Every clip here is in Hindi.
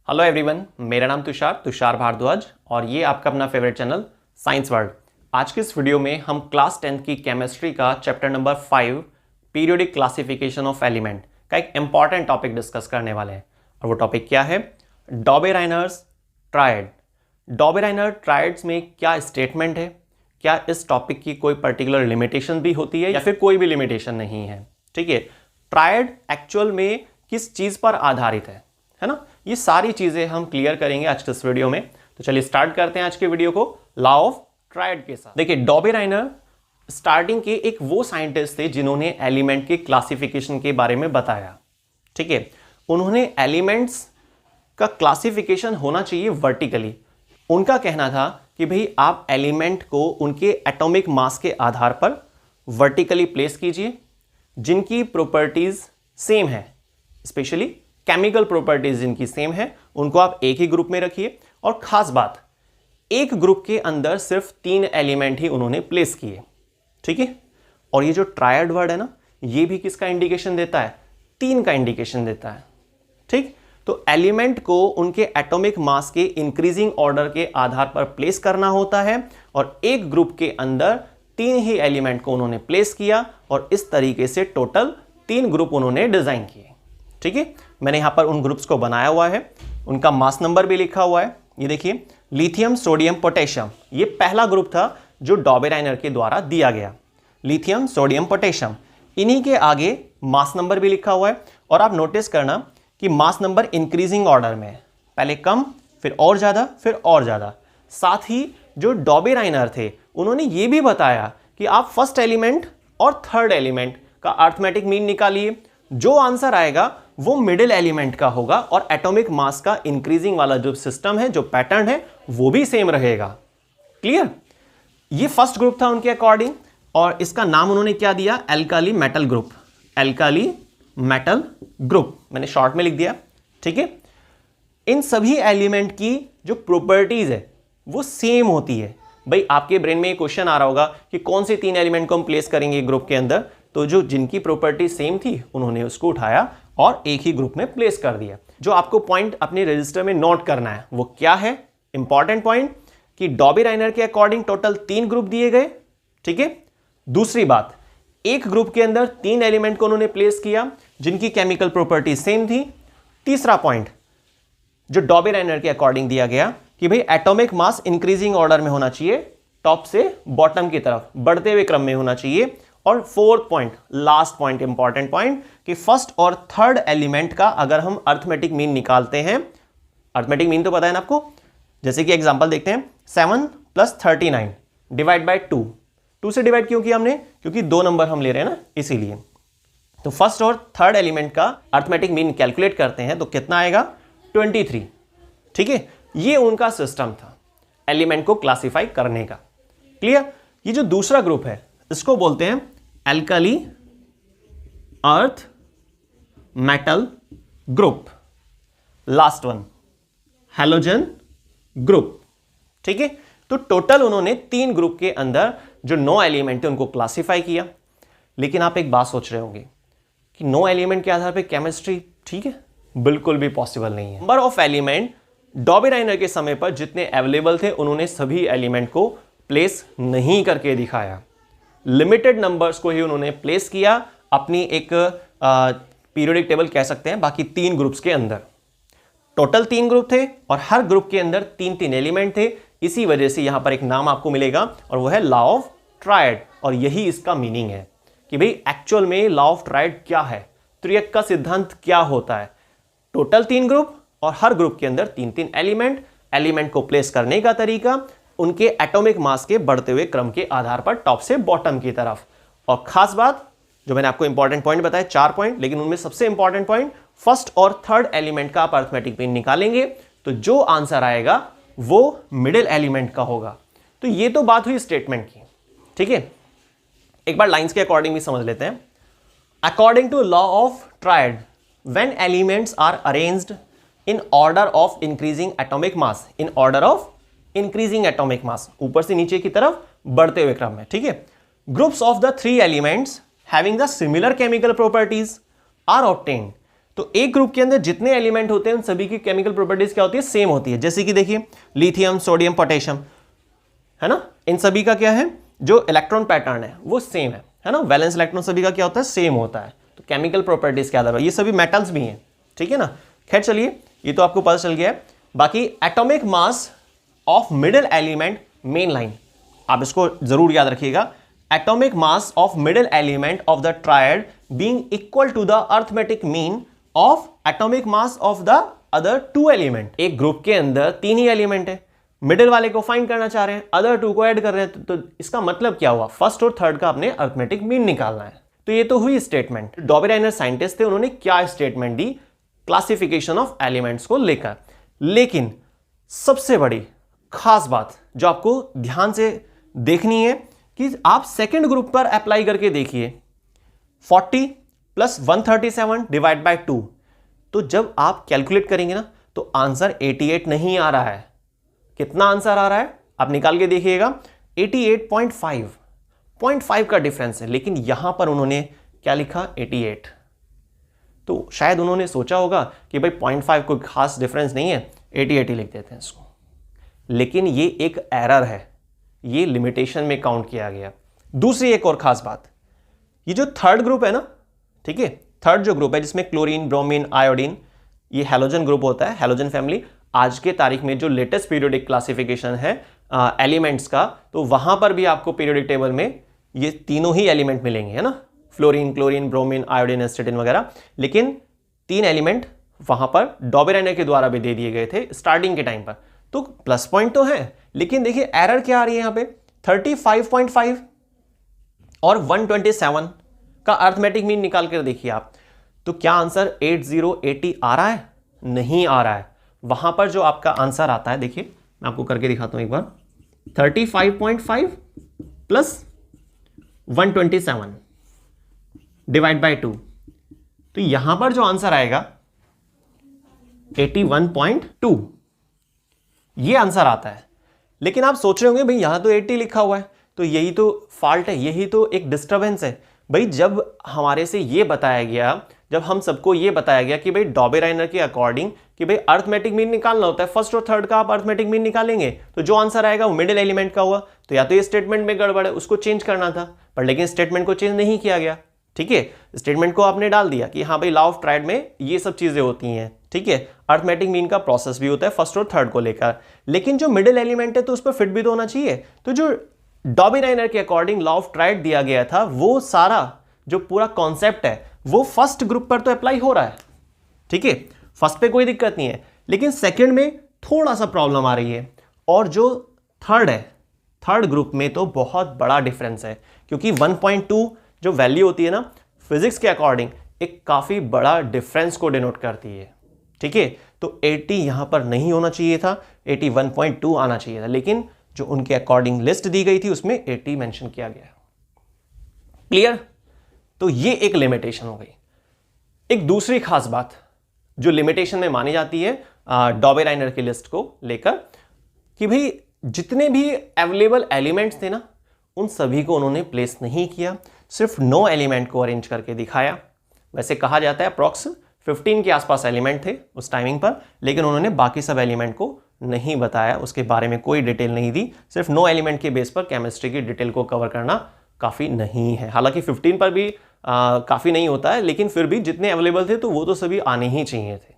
हेलो एवरीवन, मेरा नाम तुषार भारद्वाज और ये आपका अपना फेवरेट चैनल साइंस वर्ल्ड। आज की इस वीडियो में हम क्लास 10th की केमिस्ट्री का chapter number 5 periodic classification of element का एक इंपॉर्टेंट टॉपिक डिस्कस करने वाले हैं। और वो टॉपिक क्या है? डॉबेराइनर्स ट्रायड। डॉबेराइनर ट्रायड्स में क्या स्टेटमेंट है, क्या इस टॉपिक की कोई पर्टिकुलर लिमिटेशन भी होती है या फिर कोई भी लिमिटेशन नहीं है। ठीक है, ट्रायड एक्चुअल में किस चीज पर आधारित है ना, ये सारी चीजें हम क्लियर करेंगे आज के इस वीडियो में। तो चलिए स्टार्ट करते हैं आज के वीडियो को लॉ ऑफ ट्रायड के साथ। देखिए, डॉबेराइनर स्टार्टिंग के एक वो साइंटिस्ट थे जिन्होंने एलिमेंट के क्लासिफिकेशन के बारे में बताया। ठीक है, उन्होंने एलिमेंट्स का क्लासिफिकेशन होना चाहिए वर्टिकली। उनका कहना था कि भाई आप एलिमेंट को उनके एटॉमिक मास के आधार पर वर्टिकली प्लेस कीजिए, जिनकी प्रॉपर्टीज सेम है, स्पेशली केमिकल प्रॉपर्टीज जिनकी सेम है उनको आप एक ही ग्रुप में रखिए। और खास बात, एक ग्रुप के अंदर सिर्फ 3 एलिमेंट ही उन्होंने प्लेस किए। ठीक है, और ये जो ट्रायड वर्ड है ना, ये भी किसका इंडिकेशन देता है? 3 का इंडिकेशन देता है। ठीक, तो एलिमेंट को उनके एटॉमिक मास के इंक्रीजिंग ऑर्डर के आधार पर प्लेस करना होता है और एक ग्रुप के अंदर 3 ही एलिमेंट को उन्होंने प्लेस किया और इस तरीके से टोटल 3 ग्रुप उन्होंने डिजाइन किए। ठीक है, मैंने यहां पर उन ग्रुप्स को बनाया हुआ है, उनका मास नंबर भी लिखा हुआ है। ये देखिए, लिथियम, सोडियम, पोटेशियम, ये पहला ग्रुप था जो डॉबेराइनर के द्वारा दिया गया। लिथियम, सोडियम, पोटेशियम, इन्हीं के आगे मास नंबर भी लिखा हुआ है। और आप नोटिस करना कि मास नंबर इंक्रीजिंग ऑर्डर में है, पहले कम, फिर और ज्यादा, फिर और ज्यादा। साथ ही जो डॉबेराइनर थे उन्होंने ये भी बताया कि आप फर्स्ट एलिमेंट और थर्ड एलिमेंट का अरिथमेटिक मीन निकालिए, जो आंसर आएगा वो मिडिल एलिमेंट का होगा और एटॉमिक मास का इंक्रीजिंग वाला जो सिस्टम है, जो पैटर्न है, वो भी सेम रहेगा। क्लियर? ये फर्स्ट ग्रुप था उनके अकॉर्डिंग और इसका नाम उन्होंने क्या दिया? Alkali metal group. Alkali metal group मैंने शॉर्ट में लिख दिया। ठीक है, इन सभी एलिमेंट की जो प्रॉपर्टीज है वो सेम होती है। भाई आपके ब्रेन में क्वेश्चन आ रहा होगा कि कौन से 3 एलिमेंट को हम प्लेस करेंगे ग्रुप के अंदर, तो जो जिनकी प्रॉपर्टी सेम थी उन्होंने उसको उठाया और एक ही ग्रुप में प्लेस कर दिया। जो आपको पॉइंट अपने रजिस्टर में नोट करना है वो क्या है? इंपॉर्टेंट पॉइंट कि डॉबेराइनर के अकॉर्डिंग टोटल 3 ग्रुप दिए गए। ठीक है, दूसरी बात, एक ग्रुप के अंदर 3 एलिमेंट को उन्होंने प्लेस किया जिनकी केमिकल प्रॉपर्टी सेम थी। तीसरा पॉइंट जो डॉबेराइनर के अकॉर्डिंग दिया गया कि भाई एटॉमिक मास इंक्रीजिंग ऑर्डर में होना चाहिए, टॉप से बॉटम की तरफ बढ़ते हुए क्रम में होना चाहिए। और fourth point, last point, important point, कि फर्स्ट और थर्ड एलिमेंट का अगर हम अरिथमेटिक मीन निकालते हैं, अरिथमेटिक मीन तो पता है ना आपको, जैसे कि एग्जांपल देखते हैं, 7 + 39 डिवाइड बाय 2। 2 से डिवाइड क्यों किया हमने? क्योंकि 2 नंबर हम ले रहे हैं ना, इसीलिए। तो फर्स्ट और थर्ड एलिमेंट का अरिथमेटिक मीन कैलकुलेट करते हैं तो कितना आएगा? 23। ठीक है, ये उनका सिस्टम था एलिमेंट को क्लासिफाई करने का। क्लियर? ये जो दूसरा ग्रुप है इसको बोलते हैं alkali earth metal group. Last one halogen group. ठीक है, तो टोटल उन्होंने 3 ग्रुप के अंदर जो 9 एलिमेंट है उनको क्लासिफाई किया। लेकिन आप एक बात सोच रहे होंगे कि 9 एलिमेंट के आधार पे केमिस्ट्री, ठीक है, बिल्कुल भी पॉसिबल नहीं है। नंबर ऑफ एलिमेंट डॉबेराइनर के समय पर जितने अवेलेबल थे उन्होंने सभी एलिमेंट को प्लेस नहीं करके दिखाया, लिमिटेड नंबर्स को ही उन्होंने प्लेस किया अपनी एक पीरियोडिक टेबल कह सकते हैं, बाकी 3 ग्रुप्स के अंदर। टोटल 3 ग्रुप थे और हर ग्रुप के अंदर 3-3 एलिमेंट थे। इसी वजह से यहां पर एक नाम आपको मिलेगा और वो है लॉ ऑफ ट्रायड। और यही इसका मीनिंग है कि भाई एक्चुअल में लॉ ऑफ ट्रायड क्या है, त्रियक का सिद्धांत क्या होता है। टोटल 3 ग्रुप और हर ग्रुप के अंदर 3-3 एलिमेंट को प्लेस करने का तरीका उनके एटॉमिक मास के बढ़ते हुए क्रम के आधार पर टॉप से बॉटम की तरफ। और खास बात जो मैंने आपको इंपॉर्टेंट पॉइंट बताया, 4 पॉइंट, लेकिन उनमें सबसे इंपॉर्टेंट पॉइंट, फर्स्ट और थर्ड एलिमेंट का आप अरिथमेटिक मीन निकालेंगे तो जो आंसर आएगा वो मिडिल एलिमेंट का होगा। तो ये तो बात हुई स्टेटमेंट की। ठीक है, एक बार लाइंस के अकॉर्डिंग भी समझ लेते हैं। According to law of triad, when elements are arranged in order of increasing atomic mass, in order of increasing atomic mass, ऊपर से नीचे की तरफ बढ़ते हुए क्रम में। ठीक है, groups of the 3 elements having the similar chemical properties are obtained तो एक ग्रुप के अंदर जितने एलिमेंट होते हैं उन सभी की केमिकल प्रॉपर्टीज क्या होती है, सेम होती है। जैसे कि देखिए लिथियम, सोडियम, पोटेशियम, है ना, इन सभी का क्या है, जो इलेक्ट्रॉन पैटर्न है वो सेम है ना, वैलेंस इलेक्ट्रॉन सभी का क्या होता है, सेम होता है। तो केमिकल प्रॉपर्टीज क्या है, ये सभी मेटल्स भी हैं, ठीक है ना। खैर चलिए, ये तो आपको पता चल गया है। बाकी atomic mass of middle element main line, आप इसको जरूर याद रखिएगा। Atomic mass of middle element of the triad being equal to the arithmetic mean of atomic mass of the other two element. एक ग्रुप के अंदर 3 ही एलिमेंट है, मिडिल वाले को फाइंड करना चाह रहे हैं, अदर 2 को ऐड कर रहे हैं, तो इसका मतलब क्या हुआ, फर्स्ट और थर्ड का अपने अरिथमेटिक मीन निकालना है। तो ये तो हुई स्टेटमेंट। डॉबेराइनर साइंटिस्ट थे, उन्होंने क्या statement the classification of elements को लेकर। लेकिन सबसे बड़ी खास बात जो आपको ध्यान से देखनी है कि आप सेकेंड ग्रुप पर अप्लाई करके देखिए, 40 + 137 डिवाइड बाय 2, तो जब आप कैलकुलेट करेंगे ना तो आंसर 88 नहीं आ रहा है। कितना आंसर आ रहा है आप निकाल के देखिएगा, 88.5 का डिफरेंस है। लेकिन यहां पर उन्होंने क्या लिखा, 88। तो शायद उन्होंने सोचा होगा कि भाई 0.5 कोई खास डिफरेंस नहीं है, 88 ही लिख देते हैं इसको। लेकिन ये एक एरर है, ये लिमिटेशन में काउंट किया गया। दूसरी एक और खास बात, ये जो थर्ड ग्रुप है ना, ठीक है, थर्ड जो ग्रुप है जिसमें क्लोरीन, ब्रोमीन, आयोडीन, ये हैलोजन ग्रुप होता है, हैलोजन फैमिली। आज के तारीख में जो लेटेस्ट पीरियोडिक क्लासिफिकेशन है एलिमेंट्स का, तो वहां पर भी आपको पीरियोडिक टेबल में ये तीनों ही एलिमेंट मिलेंगे, है ना, फ्लोरीन, क्लोरीन, ब्रोमीन, आयोडीन, एसिटिन वगैरह। लेकिन 3 एलिमेंट वहां पर डॉबेराइनर के द्वारा भी दे दिए गए थे स्टार्टिंग के टाइम पर। तो प्लस पॉइंट तो है, लेकिन देखिए एरर क्या आ रही है यहां पे, 35.5 और 127 का अरिथमेटिक मीन निकाल कर देखिए आप, तो क्या आंसर 8080 आ रहा है? नहीं आ रहा है। वहां पर जो आपका आंसर आता है, देखिए मैं आपको करके दिखाता हूं एक बार, 35.5 + 127 डिवाइड बाय 2, तो यहां पर जो आंसर आएगा 81.2, ये आंसर आता है। लेकिन आप सोच रहे होंगे भाई यहां तो 80 लिखा हुआ है, तो यही तो फॉल्ट है, यही तो एक डिस्टर्बेंस है। भाई जब हमारे से ये बताया गया, जब हम सबको ये बताया गया कि भाई डॉबेराइनर के अकॉर्डिंग कि भाई अरिथमेटिक मीन निकालना होता है, फर्स्ट और थर्ड का आप अरिथमेटिक मीन निकालेंगे, तो जो आंसर आएगा वो मिडिल एलिमेंट का हुआ। तो या तो ये स्टेटमेंट में गड़बड़ है, उसको चेंज करना था, पर लेकिन स्टेटमेंट को चेंज नहीं किया गया, ठीक है। स्टेटमेंट को आपने डाल दिया कि हाँ भाई लॉ ऑफ ट्रायड में ये सब चीजें होती हैं, ठीक है, अरिथमेटिक मीन का प्रोसेस भी होता है फर्स्ट और थर्ड को लेकर। लेकिन जो मिडिल एलिमेंट है तो उस पर फिट भी तो होना चाहिए। तो जो डॉबेराइनर के अकॉर्डिंग लॉ ऑफ ट्रायड दिया गया था, वो सारा जो पूरा कॉन्सेप्ट है वो फर्स्ट ग्रुप पर तो अप्लाई हो रहा है, ठीक है, फर्स्ट पे कोई दिक्कत नहीं है। लेकिन सेकंड में थोड़ा सा प्रॉब्लम आ रही है, और जो थर्ड है, थर्ड ग्रुप में तो बहुत बड़ा डिफरेंस है, क्योंकि 1.2 जो वैल्यू होती है ना फिजिक्स के अकॉर्डिंग, एक काफी बड़ा डिफरेंस को डिनोट करती है, ठीक है। तो 80 यहां पर नहीं होना चाहिए था, 81.2 आना चाहिए था, लेकिन जो उनके अकॉर्डिंग लिस्ट दी गई थी उसमें 80 मेंशन किया गया। क्लियर? तो ये एक लिमिटेशन हो गई। एक दूसरी खास बात जो लिमिटेशन में मानी जाती है डॉबेराइनर की लिस्ट को लेकर, कि भाई जितने भी अवेलेबल एलिमेंट्स थे ना, उन सभी को उन्होंने प्लेस नहीं किया, सिर्फ 9 एलिमेंट को अरेंज करके दिखाया। वैसे कहा जाता है अप्रॉक्स 15 के आसपास एलिमेंट थे उस टाइमिंग पर, लेकिन उन्होंने बाकी सब एलिमेंट को नहीं बताया, उसके बारे में कोई डिटेल नहीं दी। सिर्फ 9 एलिमेंट के बेस पर केमिस्ट्री की डिटेल को कवर करना काफ़ी नहीं है। हालांकि 15 पर भी काफ़ी नहीं होता है, लेकिन फिर भी जितने अवेलेबल थे तो वो तो सभी आने ही चाहिए थे,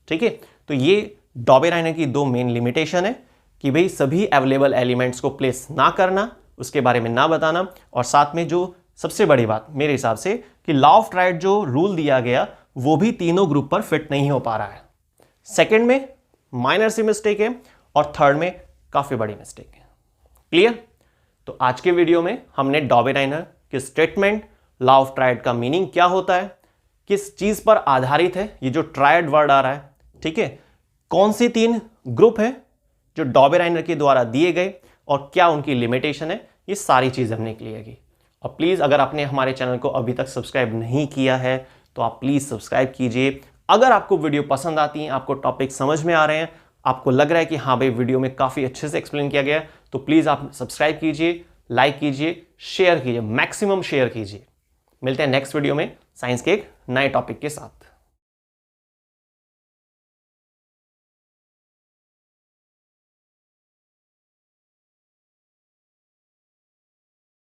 ठीक है। तो ये डॉबेराइनर की 2 मेन लिमिटेशन है कि भाई सभी अवेलेबल एलिमेंट्स को प्लेस ना करना, उसके बारे में ना बताना, और साथ में जो सबसे बड़ी बात मेरे हिसाब से कि लॉ ऑफ ट्रायड जो रूल दिया गया वो भी तीनों ग्रुप पर फिट नहीं हो पा रहा है। सेकेंड में माइनर सी मिस्टेक है, और थर्ड में काफ़ी बड़ी मिस्टेक है। क्लियर? तो आज के वीडियो में हमने डॉबेराइनर की स्टेटमेंट, लॉ ऑफ ट्रायड का मीनिंग क्या होता है, किस चीज पर आधारित है ये जो ट्रायड वर्ड आ रहा है, ठीक है, कौन सी 3 ग्रुप है जो डॉबेराइनर के द्वारा दिए गए, और क्या उनकी लिमिटेशन है, ये सारी चीजें हमने क्लियर की। और प्लीज अगर आपने हमारे चैनल को अभी तक सब्सक्राइब नहीं किया है तो आप प्लीज सब्सक्राइब कीजिए। अगर आपको वीडियो पसंद आती है, आपको टॉपिक समझ में आ रहे हैं, आपको लग रहा है कि हाँ भाई वीडियो में काफी अच्छे से एक्सप्लेन किया गया है, तो प्लीज आप सब्सक्राइब कीजिए, लाइक कीजिए, शेयर कीजिए, मैक्सिमम शेयर कीजिए। मिलते हैं नेक्स्ट वीडियो में साइंस के एक नए टॉपिक के साथ।